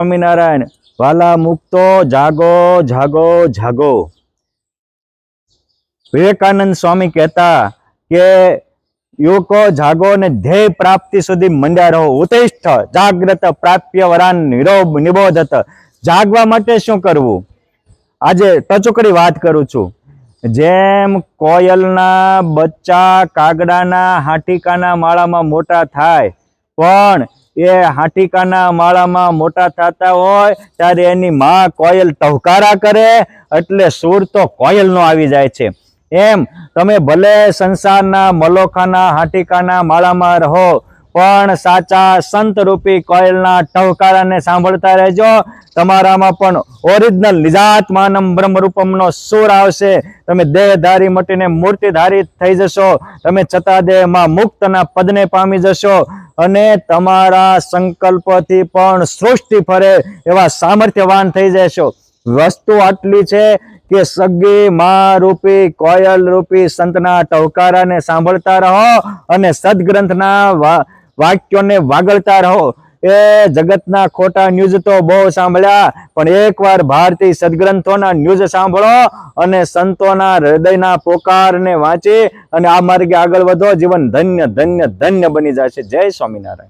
સ્વામિનારાયણ। વાલા મુક્તો જાગો જાગો જાગો। विवेकानंद स्वामी कहता के युवको जागो ने ध्येय प्राप्ति सुधी मंड्या रहो। उत्तिष्ठ जाग्रत प्राप्य वरान निबोधत। जागवा माटे शुं करवुं? आजे टचुकड़ी वात करूं छुं। जेम कोयलना बच्चा कागडाना हाटीकाना माळामां मोटा थाय, पण ए हाटीकाना माळामां मोटा थता होय त्यारे एनी मां कोयल टहकारा करे एटले सूर तो कोयलनो आवी जाय छे। एम तमे भले संसारना मलोखाना हाटीकाना माळामां रहो, पण साचा संत रूपी कोयलना टहकाराने सांभळता रहेजो। तमारामां पण ओरिजिनल निजात्मानं ब्रह्मरूपमनो सूर आवशे। तमे देहधारी मटीने मूर्तिधारी थई जशो। तमे चतादेहमां मुक्तना पदने पामी जशो अने तमारा संकल्पथी पण सृष्टि फरे एवा सामर्थ्यवान थई जशो। वस्तु आटली छे के सगी मां रूपी कोयल रूपी संतना टहकारा ने सांभळता रहो अने सदग्रंथना वाक्यों ने वागळता रहो। ए जगतना खोटा न्यूज तो बहु सांभळ्या, पण एक वार भारतीय सदग्रंथोना न्यूज सांभळो अने संतोना हृदयना पोकार ने वांची अने आ मार्गे आगळ वधो। जीवन धन्य धन्य धन्य बनी जाशे। जय स्वामीनारायण।